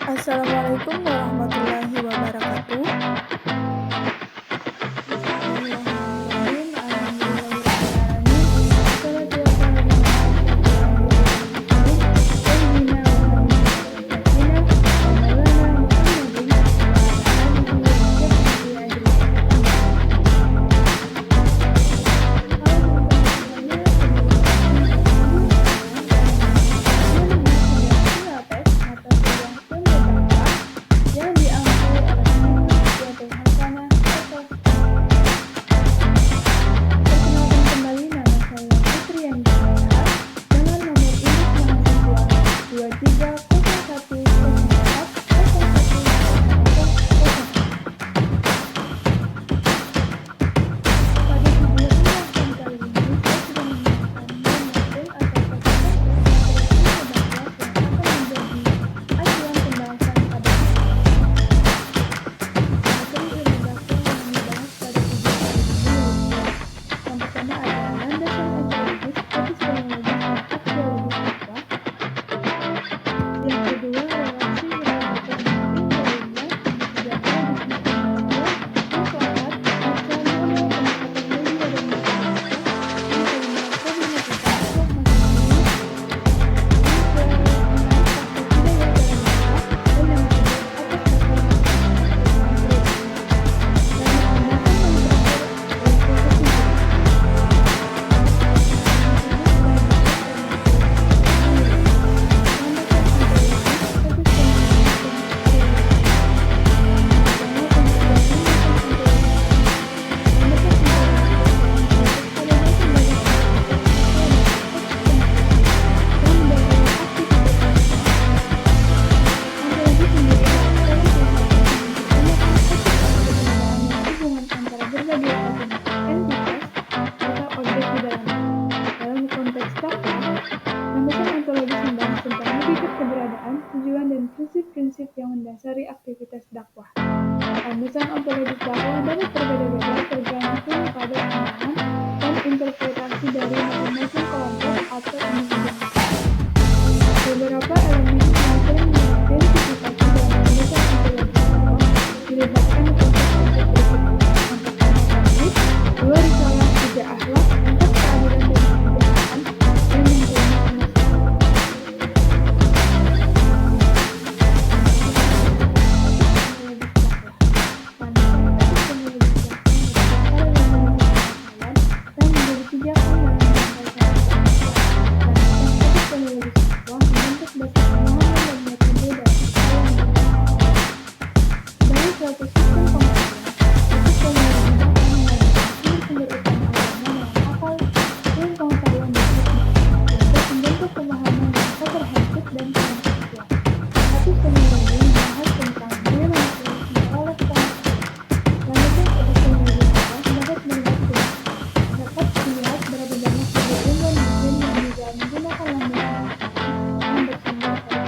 Assalamualaikum warahmatullahi wabarakatuh. Bismillahirrahmanirrahim. Alhamdulillahirrahmanirrahim. Wassalatu wassalamu ala asyrofil anbiya'i wal mursalin sayyidina wa habibina wa maulana Muhammadin wa ala alihi wa sahbihi ajma'in. Yang diambil oleh Siti Hasanah Perkenalkan kembali nama saya Putri Yandiana dengan nomor induk mahasiswa 2301010000. Pada video ulasan kali ini saya sudah menyiapkan materi atau topik yang akan menjadi acuan pembahasan pada materi ilmu dakwah yang dibahas pada video kali ini. Yang pertama adalah landasan ontologis, epistemologis, dan aksiologis dakwah. Yang kedua, relasi ilmu dakwah dengan ilmu lainnya. Ketiga, paradigma ilmu dakwah. Yang keempat, rangkaian model pendekatan media dan metode dakwah. Yang kelima, problematika dakwah masing-masing. Yang keenam, praktek budaya dalam dakwah. Dan yang ketujuh, atas dasar hubungan antara berbagai entitas atau objek di dalamnya. Dalam konteks dakwah, landasan ontologis membahas tentang hakikat keberadaan, tujuan, dan prinsip-prinsip yang mendasari aktivitas dakwah. Landasan ontologis dakwah dapat berbeda-beda tergantung pada pandangan dan interpretasi dari masing-masing kelompok atau individu. Beberapa elemen yang sering diidentifikasi dalam landasan ontologis dakwah dilibatkan konsep-konsep berikut. Yang pertama tauhid, dua risalah, tiga akhlak, empat keadilan dan kesejahteraan, dan yang kelima kemaslahatan. Dari suatu sistem pengetahuan, epistemologi dakwah mengadakan sumber utama agama dalam akal dan pengetahuan berhikmah untuk membentuk pemahaman yang komprehensif dan kontekstual. Epistemologi membahas tentang bagaimana manusia memperoleh pengetahuan. Landasan epistemologi dakwah dapat dilihat berapa banyak sebuah ilmuwan muslim yang juga menggunakan landasan yang bersumber pada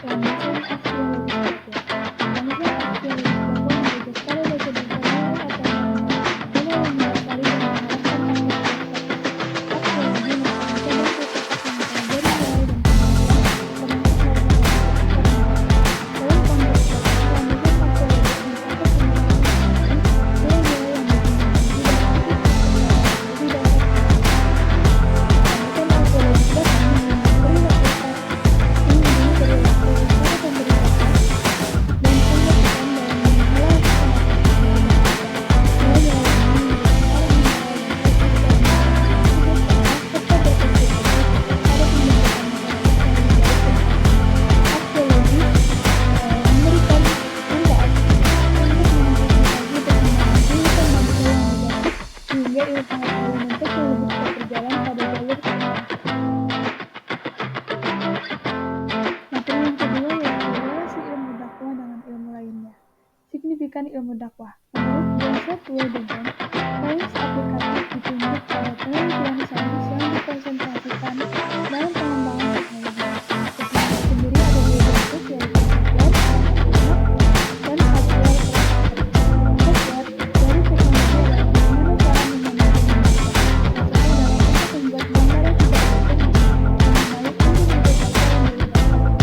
landasan aksiologis dakwah. Landasan aksiologis dakwah menggagas pada dasar-dasar nilai atau nilai yang mendasari dan mengarahkan manusia dakwah. Aksiologi merupakan cabang filsafat yang mempelajari nilai dan pemahaman termasuk nilai-nilai etika. Dalam konteks dakwah, landasan aksiologis mencakup pemahaman masing-masing nilai-nilai yang didominasi dan aktivitas yang menjadi dasar pemahaman. Landasan aksiologis dakwah mengenai perilaku para pemberontak dan pembentukan dalam menghalau keselamatan nilai-nilai ini menjadi fundamental dan fokus dalam melakukan tugas dakwah serta berkontribusi pada pembentukan moral yang baik dan adil. Aksiologi memberikan manfaat untuk mengantisipasi perkembangan kehidupan manusia yang negatif sehingga ilmu pengetahuan dan teknologi tetap berjalan pada jalur kebenaran. Materi yang kedua yaitu relasi ilmu dakwah dengan ilmu lainnya. Signifikan ilmu dakwah. Menurut Joseph Weidenbaum, sains aplikatif ditunjuk pada penelitian sains yang dikonsentrasikan dalam pengembangan teknologi. Teknologi sendiri ada dua bentuk, yaitu hardware atau lunak dan hardware perangkat. Hardware dari teknologi adalah bagaimana cara memanage data. Maksudnya dalam konteks membuat gambar yang tidak ada mengenai individu bangsa yang dilibatkan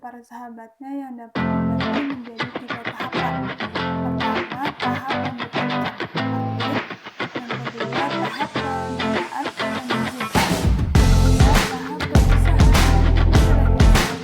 para sahabatnya yang dapat dibagi menjadi 3 tahapan. Pertama, tahap pembentukan atlet. Yang kedua, tahap pengelolaan dan izin. Ketiga, tahap pemisahan dan penyelesaian atau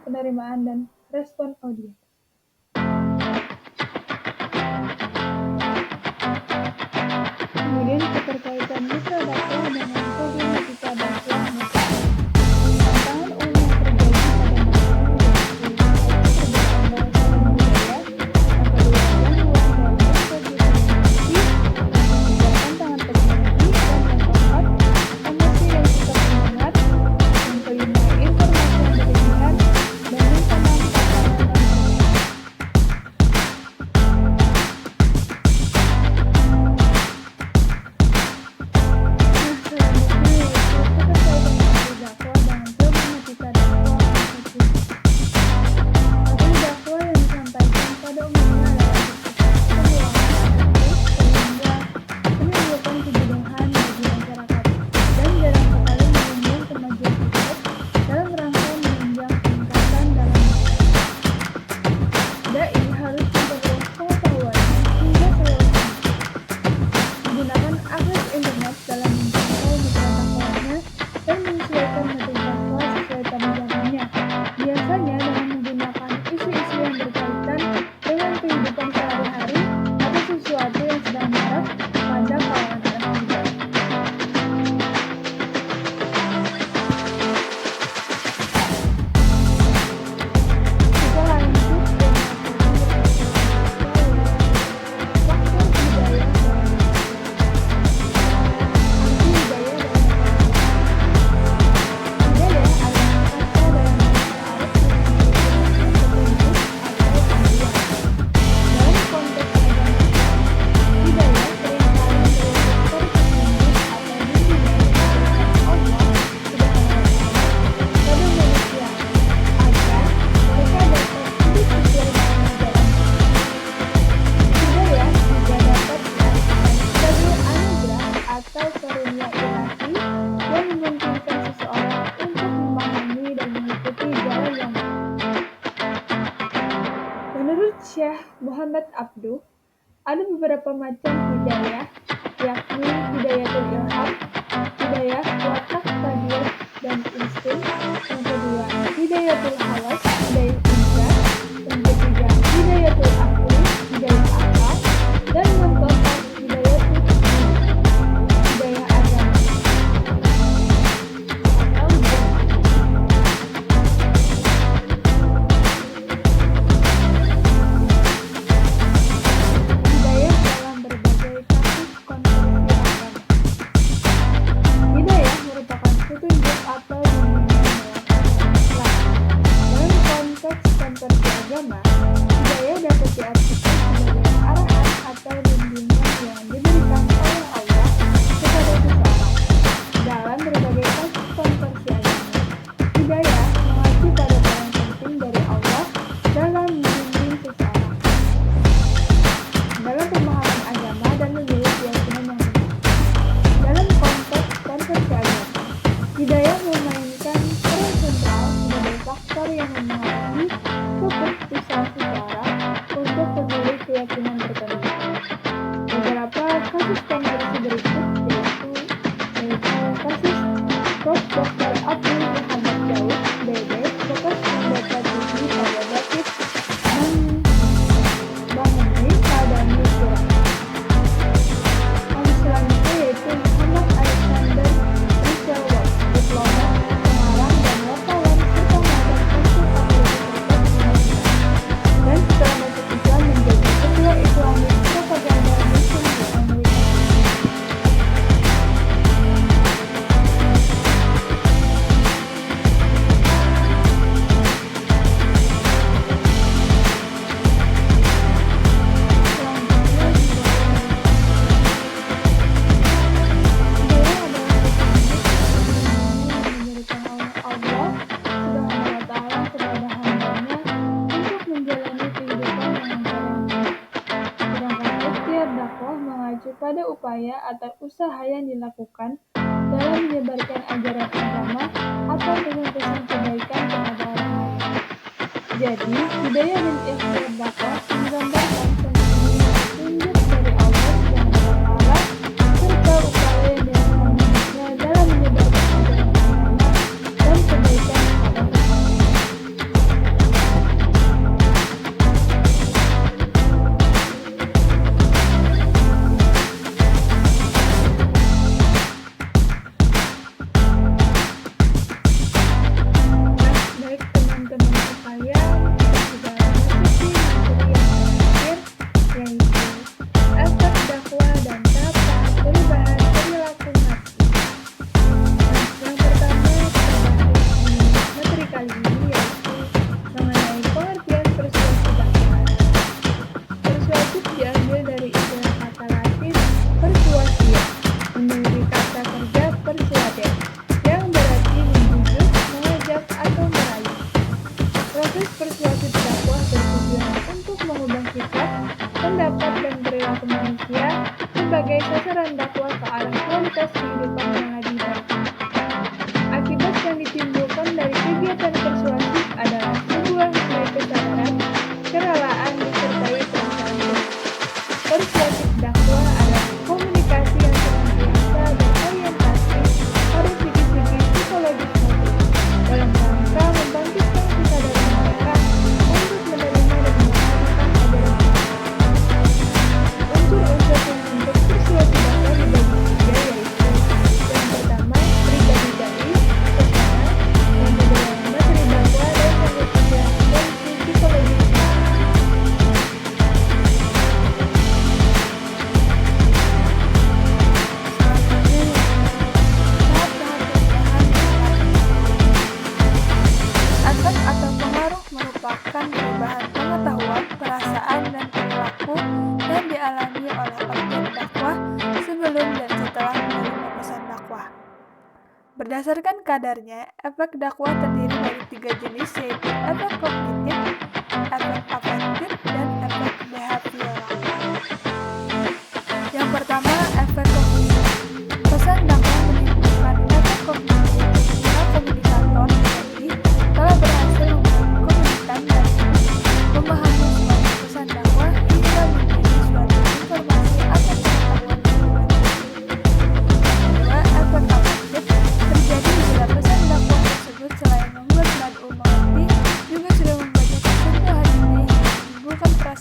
penerimaan dan respon audiens. Kemudian keterkaitan mitra dakwah dengan problematika dakwah mutlak. Tantangan umum yang terjadi pada masyarakat yaitu perbedaan bahasa dan budaya. Yang kedua, gangguan dalam berkomunikasi. Yang ketiga, tantangan teknologi. Dan yang keempat, emosi dan sikap pendengar. Yang kelima, informasi yang berlebihan. Dan yang keenam, paparan dan menggunakan akses internet dalam menjangkau mitra dakwahnya dan menyesuaikan materi dakwah sesuai pada zamannya. Biasanya dengan menggunakan isu-isu yang berkaitan dengan kehidupan sehari-hari atau sesuatu yang sedang marak pada kalangan anak muda. Kita lanjut ke faktor budaya dalam atau karunia ilahi yang memungkinkan seseorang untuk memahami dan mengikuti jalan yang benar. Menurut Syekh Muhammad Abduh, ada beberapa macam hidayah, yakni hidayatul ilham, hidayah watak tabiat dan insting. Yang kedua, hidayatul hawas, hidayah insyah. Yang ketiga, hidayatul akli, hidayah akal. Dan yang keempat, hidayatul hidayah agama atau jamaah. keyakinan tertentu. Beberapa kasus konversi berikut yaitu kasus Prof. Dr. Abdul Muhammad Daud, BD, bekas anggota TV pada David Bangeni pada Newsroom. Kasus selanjutnya yaitu Muhammad Alexander Richelwood, diplomat, pengarang, dan wartawan serta mantan konsul Amerika Serikat di Madinah, dan setelah masuk Islam menjadi ketua Islamic Propaganda Mission di Amerika Serikat. Pada upaya atau usaha yang dilakukan dalam menyebarkan ajaran agama atau dengan pesan kebaikan kepada orang lain. Jadi, hidayah dan ikhtiar dakwah menggambarkan sesungguhnya petunjuk dari Allah SWT serta upaya yang dilakukan manusia dalam menyebarkan ajaran agama dan kebaikan kepada orang lain. Baik teman-teman sekalian, kita sudah memasuki materi yang terakhir, yaitu efek dakwah dan tahap-tahap perubahan perilaku hati. Yang pertama kita bahas di materi kali ini yaitu mengenai pengertian persuasif dakwah. Persuasif diambil dari istilah kata Latin persuasio, memiliki kata kerja persuadere, yang berarti membujuk, mengajak, atau merayu. Proses persuasif dakwah bertujuan untuk mengubah sikap, pendapat, dan perilaku manusia sebagai sasaran dakwah ke arah kualitas kehidupan yang lebih baik. Akibat yang ditimbulkan dari kegiatan persuasif adalah sebuah nilai kesadaran, kerelaan, disertai perasaan baik. Persuasif dakwah adalah komunikasi yang senantiasa berorientasi pada segi-segi psikologis motif dalam rangka membangkitkan kesadaran mereka untuk menerima dan mengamalkan ajaran Islam. Unsur-unsur yang membentuk persuasif dakwah dibagi tiga, yaitu yang pertama pribadi dai, pesona, yang kedua materi dakwah, dan yang ketiga kondisi psikologis. Efek atau pengaruh merupakan perubahan pengetahuan, perasaan, dan perilaku yang dialami oleh objek dakwah sebelum dan setelah menerima pesan dakwah. Berdasarkan kadarnya, efek dakwah terdiri dari 3 jenis, yaitu efek kognitif, efek afektif, dan efek behavioral. Yang pertama, efek kognitif. Pesan dakwah menimbulkan efek kognitif ketika komunikator jadi telah berhasil membangun komunitas dan memahami suatu pesan dakwah hingga menjadi suatu informasi atau pengetahuan yang baru. Kedua, efek afektif terjadi bila pesan dakwah tersebut selain membuat mad'u mengerti, juga sudah membanyak sentuh hatinya hingga menimbulkan perasaan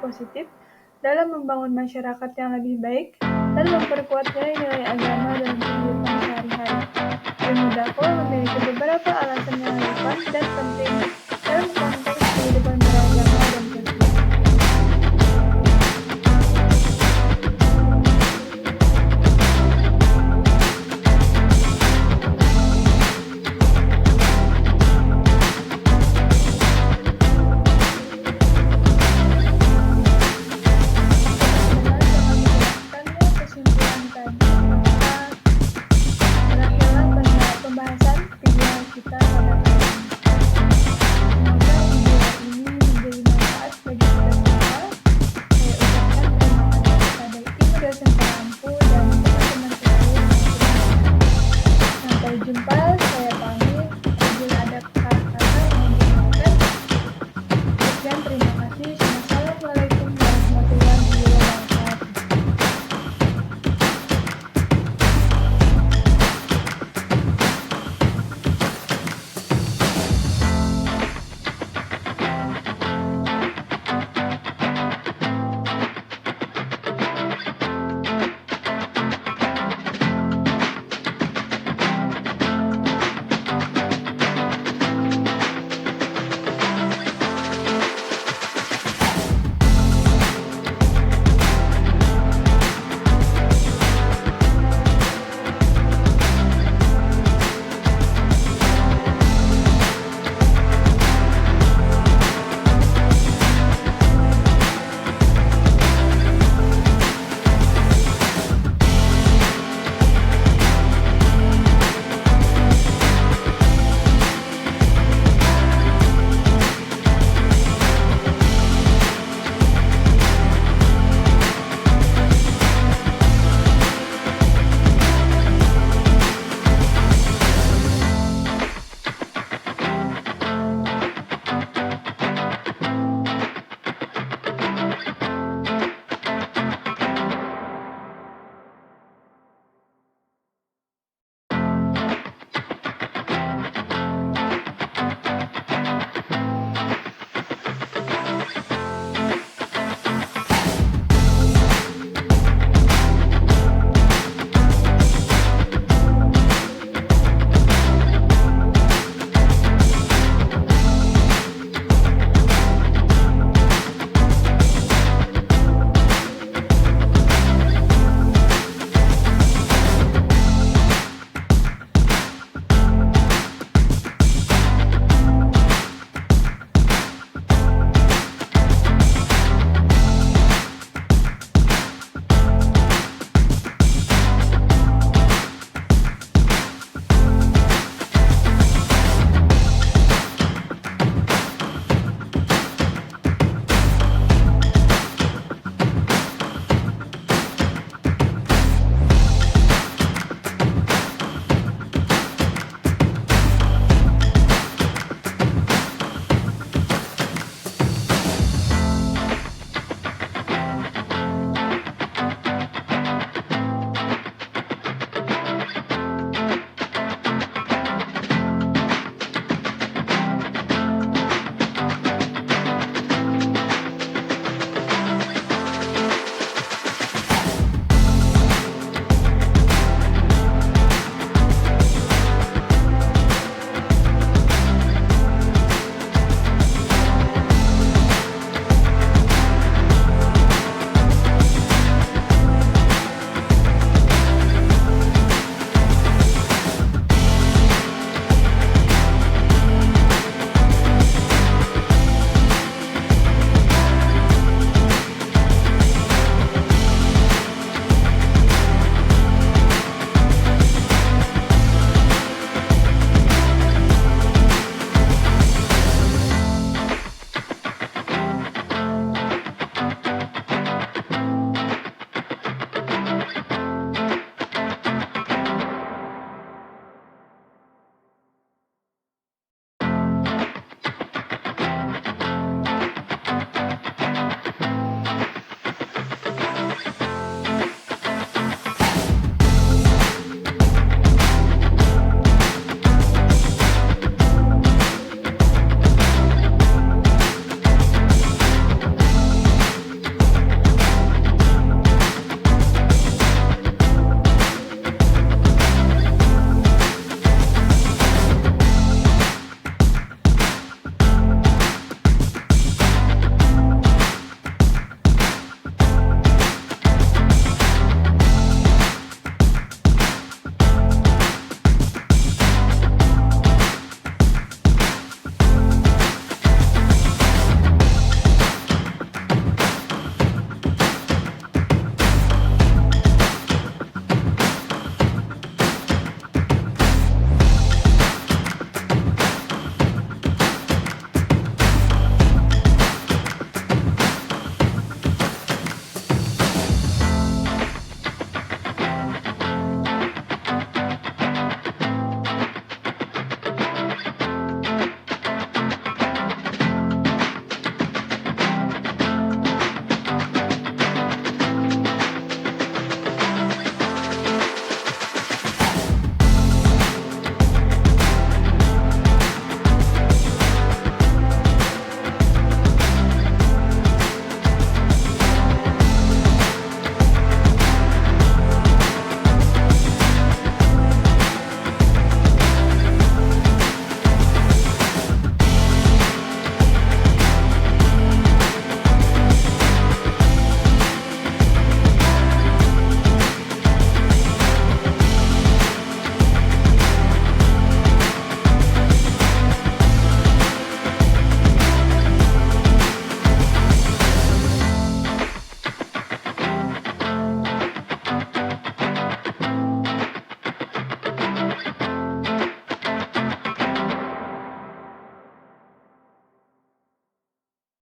positif dalam membangun masyarakat yang lebih baik dan memperkuat nilai-nilai agama dalam kehidupan sehari-hari. Ilmu dakwah memiliki beberapa alasan yang relevan dan penting dalam konteks kehidupan beragama dan sosial. Kesimpulan tadi, maka berakhirlah pembahasan video kita pada kali ini. Semoga video ini menjadi manfaat bagi kita semua. Saya ucapkan terima kasih kepada tim dosen pengampu dan teman-teman sekalian yang sudah menonton. Sampai jumpa